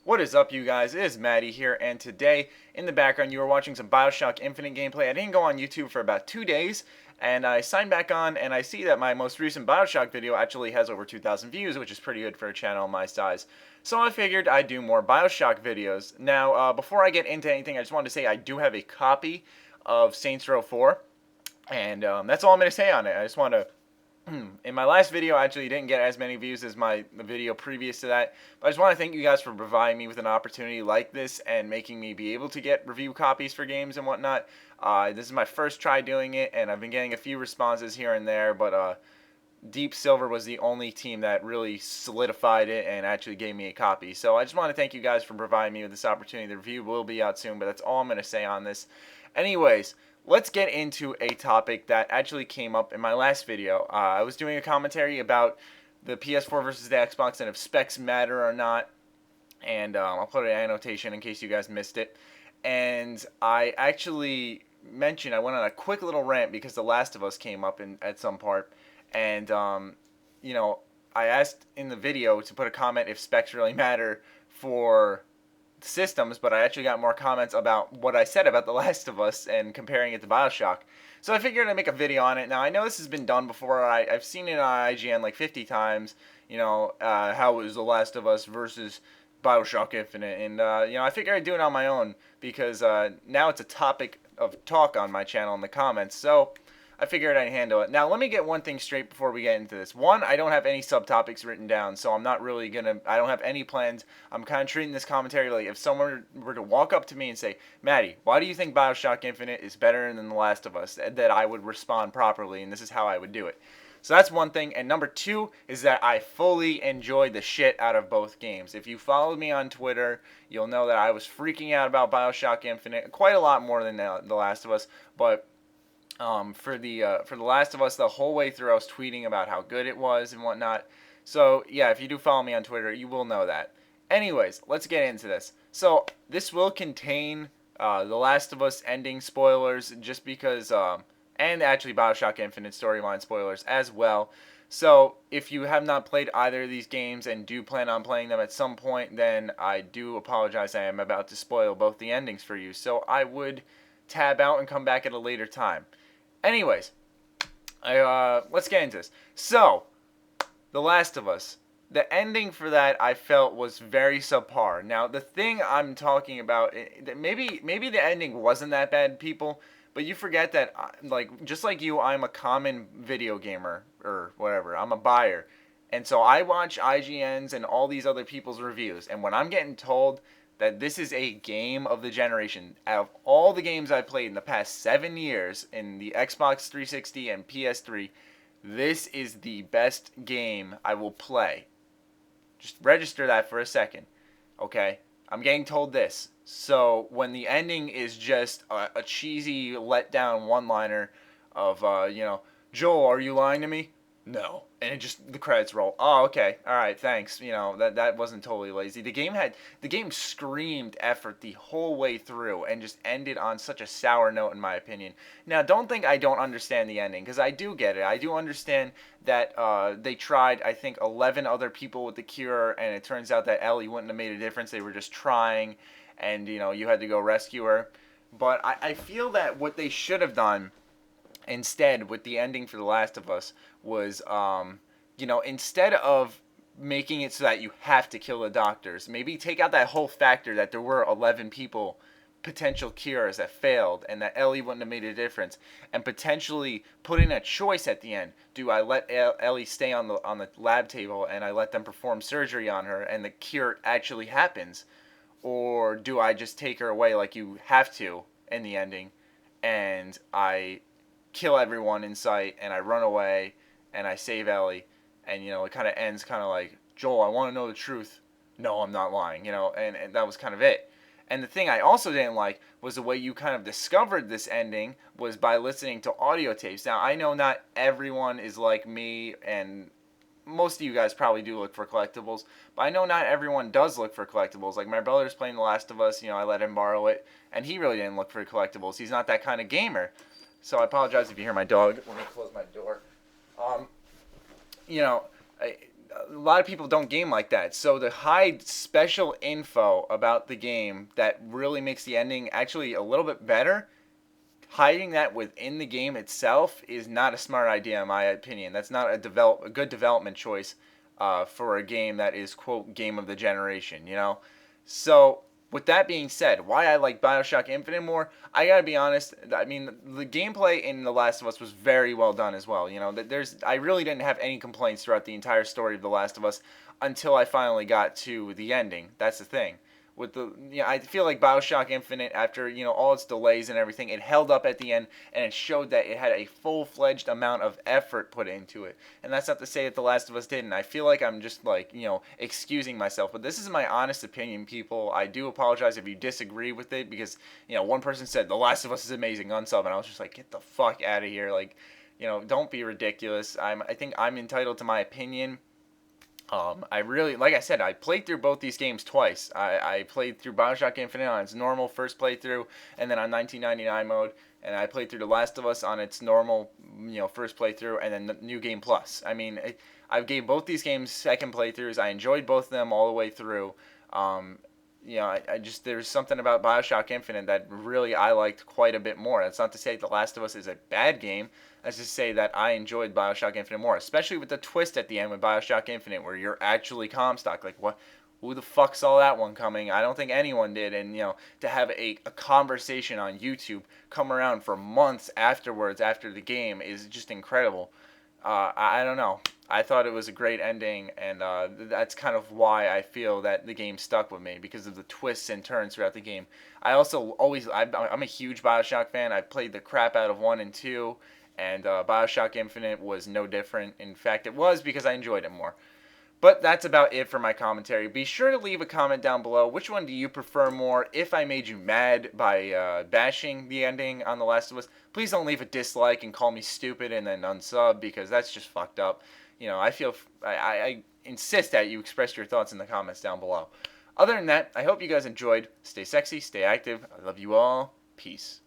What is up, you guys? It is Maddie here, and today, in the background, you are watching some Bioshock Infinite gameplay. I didn't go on YouTube for about 2 days, and I signed back on, and I see that my most recent Bioshock video actually has over 2,000 views, which is pretty good for a channel my size. So I figured I'd do more Bioshock videos. Now, before I get into anything, I just wanted to say I do have a copy of Saints Row 4, and that's all I'm going to say on it. I just want to in my last video, I actually didn't get as many views as the video previous to that, but I just want to thank you guys for providing me with an opportunity like this and making me be able to get review copies for games and whatnot. This is my first try doing it, and I've been getting a few responses here and there, but Deep Silver was the only team that really solidified it and actually gave me a copy. So I just want to thank you guys for providing me with this opportunity. The review will be out soon, but that's all I'm going to say on this. Anyways, let's get into a topic that actually came up in my last video. I was doing a commentary about the PS4 versus the Xbox and if specs matter or not. And I'll put an annotation in case you guys missed it. And I actually mentioned, I went on a quick little rant because The Last of Us came up at some part. And, I asked in the video to put a comment if specs really matter for systems, but I actually got more comments about what I said about The Last of Us and comparing it to Bioshock. So I figured I'd make a video on it. Now, I know this has been done before. I've seen it on IGN like 50 times, how it was The Last of Us versus Bioshock Infinite. And, I figured I'd do it on my own because now it's a topic of talk on my channel in the comments. So I figured I'd handle it. Now, let me get one thing straight before we get into this. One, I don't have any subtopics written down, so I'm not really I don't have any plans. I'm kind of treating this commentary like if someone were to walk up to me and say, Maddie, why do you think Bioshock Infinite is better than The Last of Us? That I would respond properly, and this is how I would do it. So that's one thing. And number two is that I fully enjoyed the shit out of both games. If you followed me on Twitter, you'll know that I was freaking out about Bioshock Infinite quite a lot more than The Last of Us, but for The Last of Us, the whole way through, I was tweeting about how good it was and whatnot. So yeah, if you do follow me on Twitter, you will know that. Anyways, let's get into this. So this will contain The Last of Us ending spoilers, just because, and actually Bioshock Infinite storyline spoilers as well. So if you have not played either of these games and do plan on playing them at some point, then I do apologize. I am about to spoil both the endings for you. So I would tab out and come back at a later time. Anyways, let's get into this. So, The Last of Us. The ending for that I felt was very subpar. Now, the thing I'm talking about, maybe the ending wasn't that bad, people, but you forget that, just like you, I'm a common video gamer, or whatever. I'm a buyer. And so I watch IGN's and all these other people's reviews, and when I'm getting told that this is a game of the generation. Out of all the games I've played in the past 7 years in the Xbox 360 and PS3, this is the best game I will play. Just register that for a second, okay? I'm getting told this. So when the ending is just a cheesy letdown one-liner of, Joel, are you lying to me? No. And it just, the credits roll. Oh, okay. All right, thanks. That wasn't totally lazy. The game screamed effort the whole way through and just ended on such a sour note, in my opinion. Now, don't think I don't understand the ending, because I do get it. I do understand that they tried, I think, 11 other people with the cure, and it turns out that Ellie wouldn't have made a difference. They were just trying, and, you had to go rescue her. But I feel that what they should have done instead with the ending for The Last of Us was, instead of making it so that you have to kill the doctors, maybe take out that whole factor that there were 11 people, potential cures that failed, and that Ellie wouldn't have made a difference, and potentially put in a choice at the end. Do I let Ellie stay on the lab table and I let them perform surgery on her and the cure actually happens? Or do I just take her away like you have to in the ending, and I kill everyone in sight, and I run away, and I save Ellie, and, it kind of ends kind of like, Joel, I want to know the truth. No, I'm not lying, and that was kind of it. And the thing I also didn't like was the way you kind of discovered this ending was by listening to audio tapes. Now, I know not everyone is like me, and most of you guys probably do look for collectibles, but I know not everyone does look for collectibles. Like, my brother's playing The Last of Us, I let him borrow it, and he really didn't look for collectibles. He's not that kind of gamer. So I apologize if you hear my dog. Let me close my door. a lot of people don't game like that. So to hide special info about the game that really makes the ending actually a little bit better, hiding that within the game itself is not a smart idea in my opinion. That's not a good development choice for a game that is quote game of the generation. So with that being said, why I like Bioshock Infinite more, I gotta be honest. I mean, the gameplay in The Last of Us was very well done as well. I really didn't have any complaints throughout the entire story of The Last of Us until I finally got to the ending. That's the thing. I feel like Bioshock Infinite, after all its delays and everything, it held up at the end, and it showed that it had a full-fledged amount of effort put into it. And that's not to say that The Last of Us didn't. I feel like I'm just like excusing myself, but this is my honest opinion, people. I do apologize if you disagree with it, because one person said The Last of Us is amazing on sub, and I was just like, get the fuck out of here, like don't be ridiculous. I think I'm entitled to my opinion. I really, like I said, I played through both these games twice. I played through Bioshock Infinite on its normal first playthrough, and then on 1999 mode, and I played through The Last of Us on its normal, first playthrough, and then the New Game Plus. I mean, I gave both these games second playthroughs. I enjoyed both of them all the way through. I just, there's something about Bioshock Infinite that really I liked quite a bit more. That's not to say The Last of Us is a bad game. That's just to say that I enjoyed Bioshock Infinite more, especially with the twist at the end with Bioshock Infinite, where you're actually Comstock. Like, what? Who the fuck saw that one coming? I don't think anyone did. And to have a conversation on YouTube come around for months afterwards after the game is just incredible. I don't know. I thought it was a great ending, and that's kind of why I feel that the game stuck with me, because of the twists and turns throughout the game. I'm a huge Bioshock fan. I played the crap out of 1 and 2, and Bioshock Infinite was no different. In fact, it was, because I enjoyed it more. But that's about it for my commentary. Be sure to leave a comment down below. Which one do you prefer more? If I made you mad by bashing the ending on The Last of Us, please don't leave a dislike and call me stupid and then unsub, because that's just fucked up. I insist that you express your thoughts in the comments down below. Other than that, I hope you guys enjoyed. Stay sexy, stay active. I love you all. Peace.